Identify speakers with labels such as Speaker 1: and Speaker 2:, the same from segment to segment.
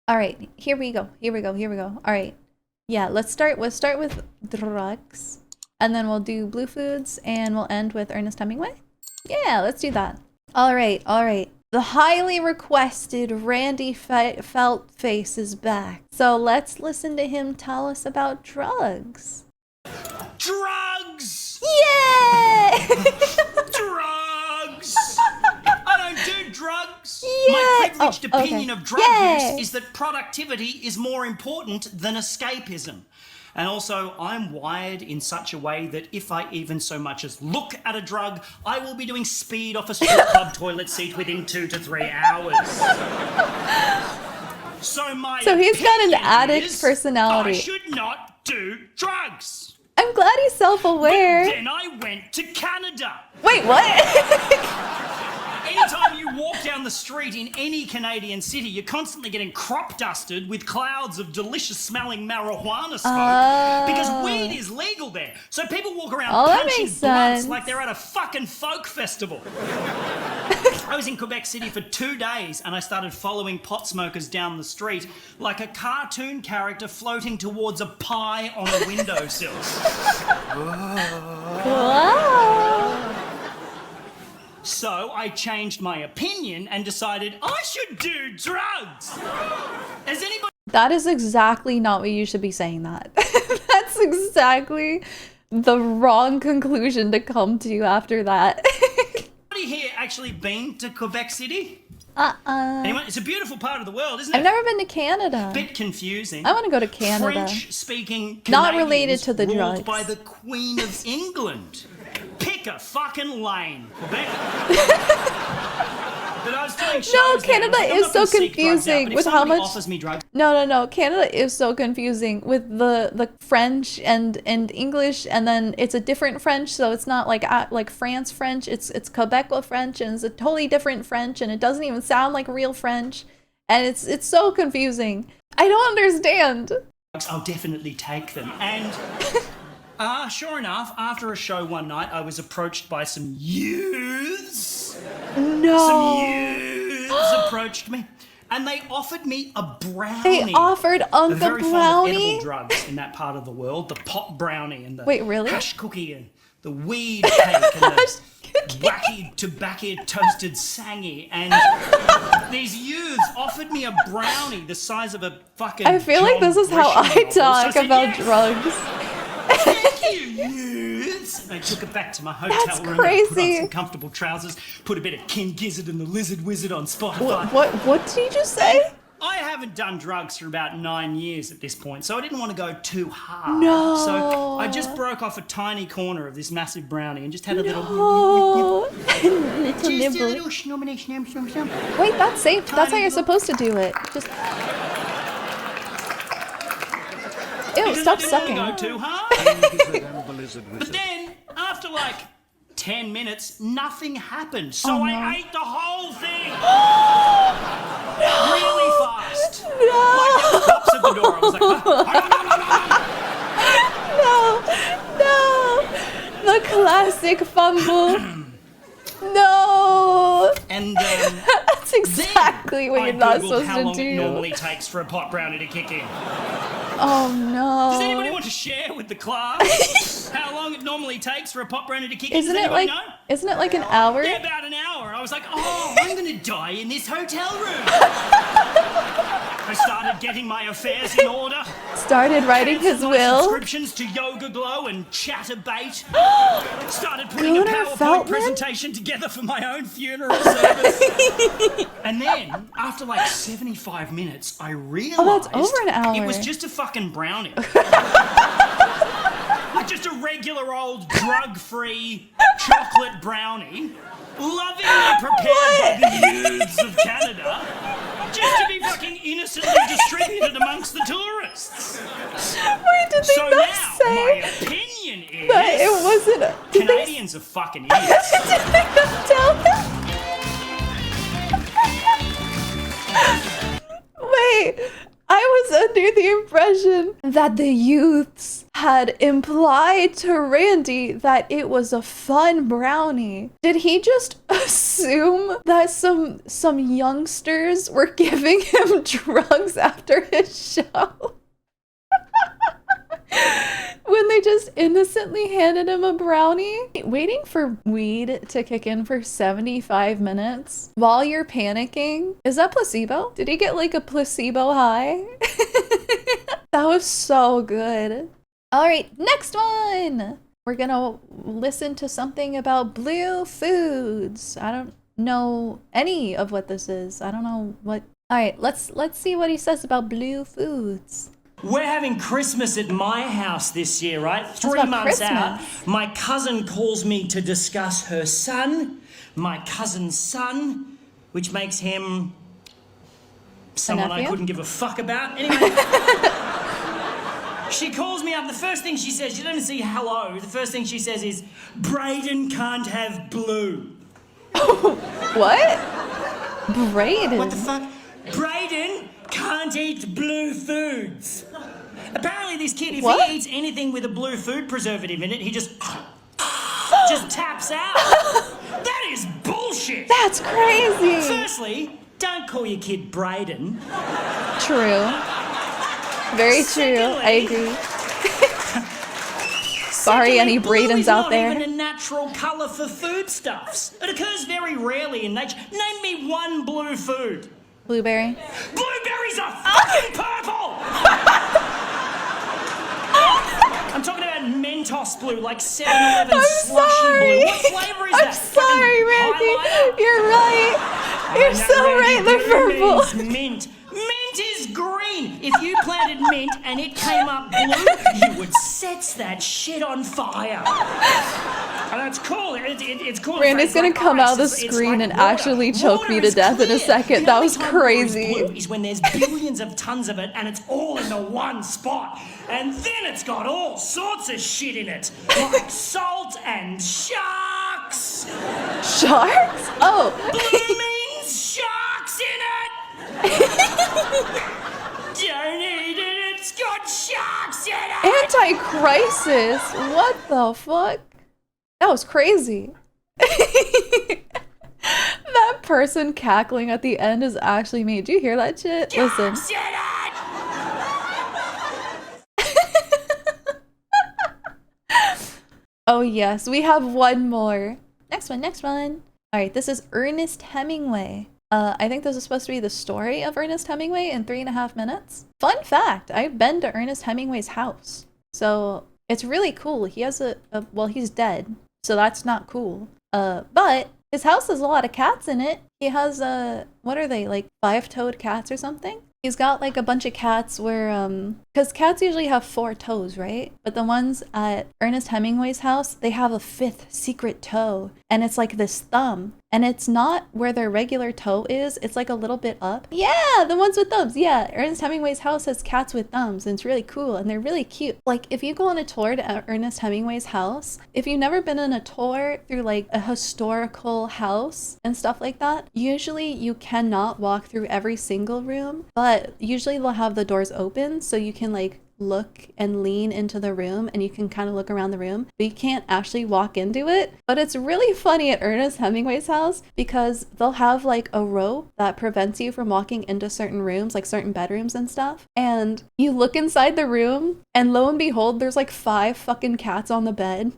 Speaker 1: All right, here we go. Here we go. Here we go. All right. Yeah, let's start with drugs. And then we'll do blue foods and we'll end with Ernest Hemingway. Yeah, let's do that. All right, all right. The highly requested Randy Feltface is back. So let's listen to him tell us about drugs.
Speaker 2: Drugs!
Speaker 1: Yeah!
Speaker 2: Drugs! I don't do drugs.
Speaker 1: Yeah.
Speaker 2: My privileged opinion of drug
Speaker 1: Yay.
Speaker 2: use is that productivity is more important than escapism. And also, I'm wired in such a way that if I even so much as look at a drug, I will be doing speed off a strip club toilet seat within 2 to 3 hours. So
Speaker 1: he's got an addict
Speaker 2: is,
Speaker 1: personality.
Speaker 2: I should not do drugs.
Speaker 1: I'm glad he's self-aware.
Speaker 2: Then I went to Canada.
Speaker 1: Wait, what?
Speaker 2: Anytime you walk down the street in any Canadian city, you're constantly getting crop dusted with clouds of delicious smelling marijuana smoke because weed is legal there. So people walk around punching blunts like they're at a fucking folk festival. I was in Quebec City for 2 days and I started following pot smokers down the street like a cartoon character floating towards a pie on a windowsill.
Speaker 1: Wow.
Speaker 2: So I changed my opinion and decided I should do drugs. Has anybody...
Speaker 1: That is exactly not what you should be saying that. That's exactly the wrong conclusion to come to after that.
Speaker 2: Anybody here actually been to Quebec City?
Speaker 1: Anyone?
Speaker 2: It's a beautiful part of the world, isn't it?
Speaker 1: I've never been to Canada.
Speaker 2: Bit confusing.
Speaker 1: I want to go to Canada.
Speaker 2: French-speaking Canadians
Speaker 1: not related to the
Speaker 2: ruled
Speaker 1: drugs.
Speaker 2: by the Queen of England. Pick a fucking lane, Quebec. But I was doing shows
Speaker 1: No,
Speaker 2: there.
Speaker 1: Canada is so confusing with how much.
Speaker 2: Offers me drugs,
Speaker 1: No. Canada is so confusing with the French and English, and then it's a different French, so it's not like France French. It's Quebecois French, and it's a totally different French, and it doesn't even sound like real French, and it's so confusing. I don't understand.
Speaker 2: I'll definitely take them. And sure enough, after a show one night, I was approached by some youths.
Speaker 1: No.
Speaker 2: Some youths approached me, and they offered me a brownie.
Speaker 1: They offered
Speaker 2: a
Speaker 1: the
Speaker 2: very fond of
Speaker 1: brownie?
Speaker 2: edible drugs in that part of the world. The pot brownie and the
Speaker 1: Wait, really?
Speaker 2: hash cookie and the weed cake and the wacky tobacco toasted sangy. And these youths offered me a brownie the size of a fucking
Speaker 1: I feel like
Speaker 2: John
Speaker 1: this is how
Speaker 2: Grisham
Speaker 1: I
Speaker 2: novel.
Speaker 1: talk
Speaker 2: So I said,
Speaker 1: about
Speaker 2: yes.
Speaker 1: drugs.
Speaker 2: Thank you, youths. I took it back to my hotel
Speaker 1: That's
Speaker 2: room.
Speaker 1: crazy.
Speaker 2: I put on some comfortable trousers, put a bit of King Gizzard and the Lizard Wizard on Spotify.
Speaker 1: What did you just say?
Speaker 2: I haven't done drugs for about 9 years at this point, so I didn't want to go too hard.
Speaker 1: No.
Speaker 2: So I just broke off a tiny corner of this massive brownie and just had a little...
Speaker 1: Oh, little
Speaker 2: Just a
Speaker 1: nibble.
Speaker 2: little schnum.
Speaker 1: Wait, that's safe. That's how you're supposed to do it. Just. Ew,
Speaker 2: Because
Speaker 1: stop
Speaker 2: I didn't
Speaker 1: sucking.
Speaker 2: want to go too hard. But then, after like 10 minutes, nothing happened. So
Speaker 1: Oh, no.
Speaker 2: I ate the whole thing. Really fast.
Speaker 1: No.
Speaker 2: Like there were cops at the door. I was like,
Speaker 1: No. The classic fumble. No.
Speaker 2: And
Speaker 1: That's exactly what
Speaker 2: I
Speaker 1: you're not
Speaker 2: Googled
Speaker 1: supposed
Speaker 2: how
Speaker 1: to
Speaker 2: long it
Speaker 1: do.
Speaker 2: normally takes for a pot brownie to kick in.
Speaker 1: Oh no.
Speaker 2: Does anybody want to share with the class how long it normally takes for a pot brownie to kick in? Does
Speaker 1: Isn't it
Speaker 2: anybody
Speaker 1: like
Speaker 2: know?
Speaker 1: isn't it like an hour?
Speaker 2: Yeah, about an hour. I was like, oh, I'm going to die in this hotel room. I started getting my affairs in order.
Speaker 1: Started writing his
Speaker 2: Cancelled my
Speaker 1: will.
Speaker 2: subscriptions to Yoga Glow and Chatterbait. Started putting
Speaker 1: Gunnar
Speaker 2: a PowerPoint
Speaker 1: Feltman?
Speaker 2: presentation together for my own funeral service. And then, after like 75 minutes, I realized
Speaker 1: Oh, that's over an hour.
Speaker 2: it was just a fucking brownie. Like just a regular old drug-free chocolate brownie, lovingly prepared by the youths of Canada, just to be fucking innocently distributed amongst the tourists.
Speaker 1: Wait, did they
Speaker 2: So
Speaker 1: not
Speaker 2: now, my
Speaker 1: say
Speaker 2: opinion is
Speaker 1: that it wasn't? Did
Speaker 2: Canadians are fucking idiots.
Speaker 1: Did they not tell him? Wait, I was under the impression that the youths had implied to Randy that it was a fun brownie. Did he just assume that some youngsters were giving him drugs after his show? When they just innocently handed him a brownie? Waiting for weed to kick in for 75 minutes while you're panicking? Is that placebo? Did he get like a placebo high? That was so good. All right, next one. We're gonna listen to something about blue foods. I don't know any of what this is. I don't know what. All right, let's see what he says about blue foods.
Speaker 2: We're having Christmas at my house this year, right? 3 months out, my cousin calls me to discuss her son, my cousin's son, which makes him someone I couldn't give a fuck about. Anyway, she calls me up. The first thing she says, she doesn't even say hello. The first thing she says is, Brayden can't have blue.
Speaker 1: What? Brayden?
Speaker 2: What the fuck? Brayden can't eat blue foods. Apparently this kid, if he eats anything with a blue food preservative in it, he just taps out. That is bullshit.
Speaker 1: That's crazy.
Speaker 2: Firstly, don't call your kid Brayden.
Speaker 1: True. Very true. I agree. Sorry, any Braydens out there.
Speaker 2: Blue is not even a natural colour for foodstuffs. It occurs very rarely in nature. Name me one blue food.
Speaker 1: Blueberry.
Speaker 2: Blueberries are fucking purple! I'm talking about Mentos blue, like 7-Eleven slushy blue. What flavour is that?
Speaker 1: I'm sorry, Randy. You're right. You're so right. They're purple.
Speaker 2: Mint. Mint is green. If you planted mint and it came up blue, you would set that shit on fire. And that's cool. It's cool.
Speaker 1: Randy's gonna come out of the screen and actually choke me to death in a second. That was crazy.
Speaker 2: Blue is when there's billions of tons of it and it's all in the one spot. And then it's got all sorts of shit in it. Like salt and sharks.
Speaker 1: Sharks? Oh.
Speaker 2: Blue means sharks in it. Don't eat it, it's got sharks in it!
Speaker 1: Anti-crisis? What the fuck? That was crazy. That person cackling at the end is actually me. Do you hear that shit? Listen.
Speaker 2: Sharks in it!
Speaker 1: Oh yes, we have one more. Next one. All right, this is Ernest Hemingway. I think this is supposed to be the story of Ernest Hemingway in 3.5 minutes. Fun fact, I've been to Ernest Hemingway's house. So it's really cool. He has well, he's dead, so that's not cool. But his house has a lot of cats in it. He has, what are they, like 5-toed cats or something? He's got like a bunch of cats where, because cats usually have 4 toes, right? But the ones at Ernest Hemingway's house, they have a 5th secret toe. And it's like this thumb. And it's not where their regular toe is. It's like a little bit up. Yeah, the ones with thumbs. Yeah, Ernest Hemingway's house has cats with thumbs. And it's really cool. And they're really cute. Like, if you go on a tour to Ernest Hemingway's house, if you've never been on a tour through like a historical house and stuff like that, usually you cannot walk through every single room. But usually they'll have the doors open so you can like look and lean into the room and you can kind of look around the room, but you can't actually walk into it. But it's really funny at Ernest Hemingway's house because they'll have like a rope that prevents you from walking into certain rooms, like certain bedrooms and stuff. And you look inside the room and lo and behold, there's like 5 fucking cats on the bed.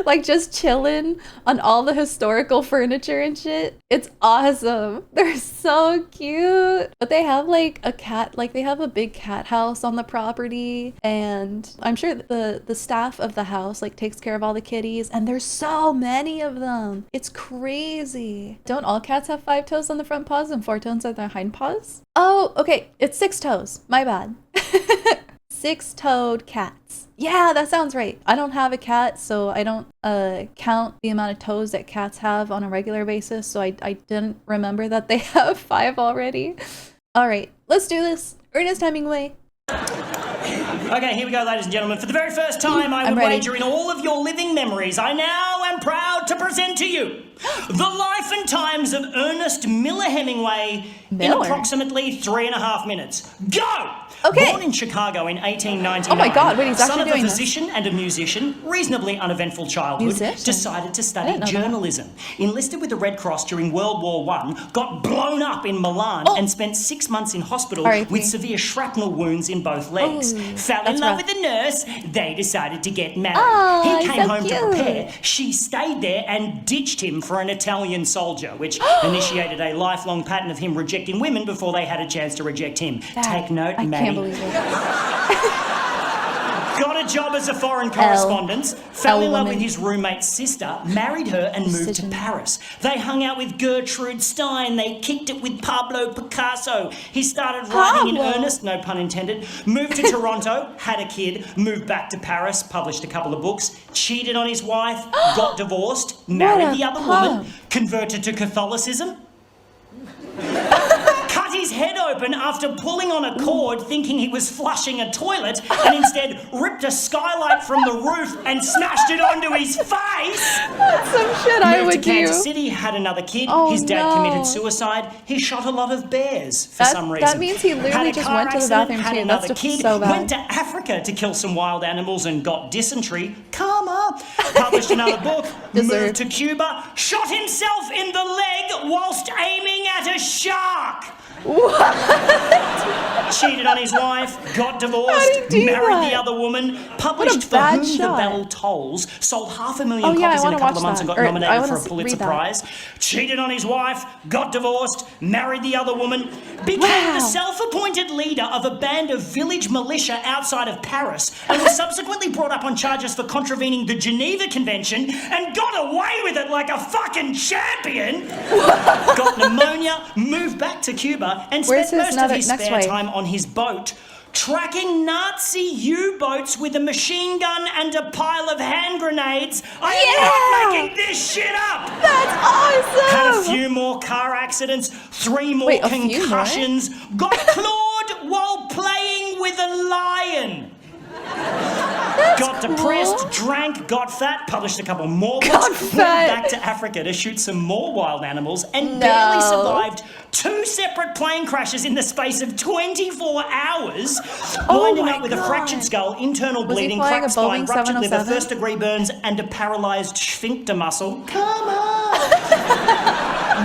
Speaker 1: Like just chilling on all the historical furniture and shit. It's awesome. They're so cute. But they have like a cat, like they have a big cat house on the property. And I'm sure the staff of the house like takes care of all the kitties. And there's so many of them. It's crazy. Don't all cats have 5 toes on the front paws and 4 toes on their hind paws? Oh, okay. It's 6 toes. My bad. 6-toed cats. Yeah, that sounds right. I don't have a cat, so I don't count the amount of toes that cats have on a regular basis, so I didn't remember that they have 5 already. All right, let's do this. Ernest Hemingway.
Speaker 2: Okay, here we go, ladies and gentlemen. For the very first time, I would wager in all of your living memories, I now am proud to present to you the life and times of Ernest Hemingway in approximately 3.5 minutes. Go!
Speaker 1: Okay.
Speaker 2: Born in Chicago in 1899,
Speaker 1: Oh my God, wait, he's
Speaker 2: son
Speaker 1: actually
Speaker 2: of a
Speaker 1: doing this.
Speaker 2: physician and a musician, reasonably uneventful childhood,
Speaker 1: Musician?
Speaker 2: decided to
Speaker 1: I
Speaker 2: study
Speaker 1: didn't know that.
Speaker 2: journalism. Enlisted with the Red Cross during World War I, got blown up in Milan and spent 6 months in hospital
Speaker 1: R.I.P.
Speaker 2: with severe shrapnel wounds in both legs.
Speaker 1: Ooh,
Speaker 2: Fell in
Speaker 1: that's
Speaker 2: love
Speaker 1: rough.
Speaker 2: with a nurse, they decided to get married.
Speaker 1: Aw,
Speaker 2: He
Speaker 1: he's
Speaker 2: came
Speaker 1: so
Speaker 2: home to
Speaker 1: cute.
Speaker 2: prepare. She stayed there and ditched him for an Italian soldier, which initiated a lifelong pattern of him rejecting women before they had a chance to reject him. Take note,
Speaker 1: I
Speaker 2: Maddie.
Speaker 1: can't believe it.
Speaker 2: Got a job as a foreign correspondent, fell in love with
Speaker 1: woman.
Speaker 2: his roommate's sister, married her and moved to
Speaker 1: Decision.
Speaker 2: Paris. They hung out with Gertrude Stein, they kicked it with Pablo Picasso. He started writing in
Speaker 1: Pablo.
Speaker 2: earnest, no pun intended, moved to Toronto, had a kid, moved back to Paris, published a couple of books, cheated on his wife, got divorced, married
Speaker 1: a
Speaker 2: the other
Speaker 1: punk.
Speaker 2: woman, converted to Catholicism. Cut his head open after pulling on a cord thinking he was flushing a toilet and instead ripped a skylight from the roof and smashed it onto his face.
Speaker 1: That's some shit I
Speaker 2: Moved to
Speaker 1: would do.
Speaker 2: Kansas City, had another kid.
Speaker 1: Oh,
Speaker 2: His dad
Speaker 1: no.
Speaker 2: committed suicide. He shot a lot of bears for
Speaker 1: That-
Speaker 2: some
Speaker 1: that
Speaker 2: reason.
Speaker 1: means he literally
Speaker 2: Had a
Speaker 1: just
Speaker 2: car
Speaker 1: went to the
Speaker 2: accident,
Speaker 1: bathroom
Speaker 2: had
Speaker 1: too.
Speaker 2: another
Speaker 1: That's
Speaker 2: kid,
Speaker 1: so bad.
Speaker 2: went to Africa to kill some wild animals and got dysentery. Karma. Published another book. Moved
Speaker 1: Deserved.
Speaker 2: to Cuba. Shot himself in the leg whilst aiming at a shark. Cheated on his wife, got divorced,
Speaker 1: How'd he do
Speaker 2: married
Speaker 1: that?
Speaker 2: the other woman, published For
Speaker 1: bad
Speaker 2: Whom
Speaker 1: shot.
Speaker 2: the Bell Tolls, sold 500,000
Speaker 1: Oh, yeah, I
Speaker 2: copies in
Speaker 1: wanna
Speaker 2: a couple
Speaker 1: watch
Speaker 2: of months and
Speaker 1: that.
Speaker 2: got
Speaker 1: Or, I
Speaker 2: nominated
Speaker 1: wanna
Speaker 2: for a Pulitzer
Speaker 1: read that.
Speaker 2: Prize. Cheated on his wife, got divorced, married the other woman, became
Speaker 1: Wow.
Speaker 2: the self-appointed leader of a band of village militia outside of Paris, and was subsequently brought up on charges for contravening the Geneva Convention and got away with it like a fucking champion. Got pneumonia, moved back to Cuba, and
Speaker 1: Where's
Speaker 2: spent
Speaker 1: his
Speaker 2: most of his
Speaker 1: next
Speaker 2: spare
Speaker 1: wife?
Speaker 2: time on his boat, tracking Nazi U-boats with a machine gun and a pile of hand grenades. I am not making this shit up!
Speaker 1: That's awesome!
Speaker 2: Had a few more car accidents, 3 more
Speaker 1: Wait, a few more?
Speaker 2: concussions, got clawed while playing with a lion. Got
Speaker 1: cool.
Speaker 2: depressed, drank, got fat, published a couple more
Speaker 1: Got
Speaker 2: books, went
Speaker 1: fat.
Speaker 2: back to Africa to shoot some more wild animals, and
Speaker 1: No.
Speaker 2: barely survived 2 separate plane crashes in the space of 24 hours, winding
Speaker 1: my
Speaker 2: up with a
Speaker 1: God.
Speaker 2: fractured skull, internal
Speaker 1: Was he
Speaker 2: bleeding,
Speaker 1: flying
Speaker 2: cracked
Speaker 1: a Boeing
Speaker 2: spine, ruptured liver,
Speaker 1: 707?
Speaker 2: first-degree burns, and a paralysed sphincter muscle. Come on!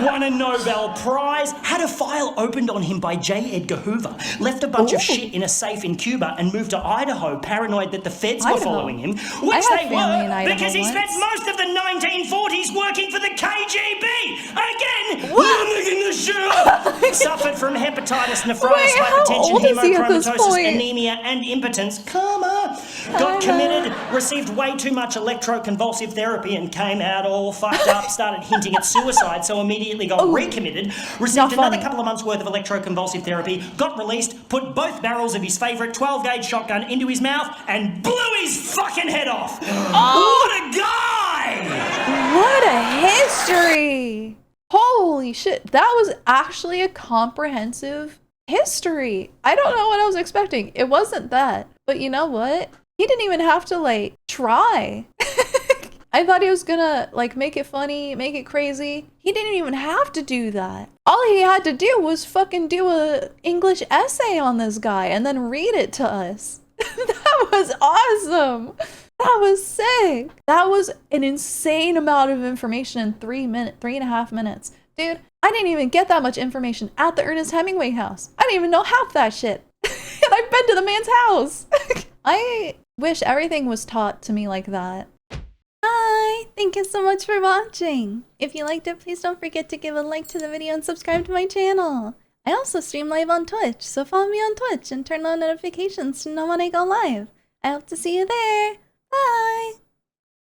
Speaker 2: Won a Nobel Prize, had a file opened on him by J. Edgar Hoover, left a bunch of
Speaker 1: Ooh.
Speaker 2: shit in a safe in Cuba, and moved to Idaho, paranoid that the feds were
Speaker 1: Idaho.
Speaker 2: following him,
Speaker 1: I
Speaker 2: which
Speaker 1: had
Speaker 2: they
Speaker 1: family in
Speaker 2: were,
Speaker 1: Idaho
Speaker 2: because he spent
Speaker 1: once.
Speaker 2: most of the 1940s working for the KGB. Again, I'm making this shit up. Suffered from hepatitis, nephritis,
Speaker 1: Wait, how
Speaker 2: hypertension,
Speaker 1: old is he at this
Speaker 2: hemochromatosis,
Speaker 1: point?
Speaker 2: anemia, and impotence. Come on. Got committed, received way too much electroconvulsive therapy, and came out all fucked up, started hinting at suicide, so immediately got recommitted, received
Speaker 1: Not
Speaker 2: another
Speaker 1: funny.
Speaker 2: couple of months worth of electroconvulsive therapy, got released, put both barrels of his favourite 12-gauge shotgun into his mouth, and blew his fucking head off. What a guy!
Speaker 1: What a history! Holy shit, that was actually a comprehensive history. I don't know what I was expecting. It wasn't that. But you know what? He didn't even have to, like, try. I thought he was gonna, like, make it funny, make it crazy. He didn't even have to do that. All he had to do was fucking do a English essay on this guy and then read it to us. That was awesome. That was sick. That was an insane amount of information in 3.5 minutes. Dude, I didn't even get that much information at the Ernest Hemingway house. I didn't even know half that shit. And I've been to the man's house. I wish everything was taught to me like that. Hi, thank you so much for watching. If you liked it, please don't forget to give a like to the video and subscribe to my channel. I also stream live on Twitch, so follow me on Twitch and turn on notifications to know when I go live. I hope to see you there.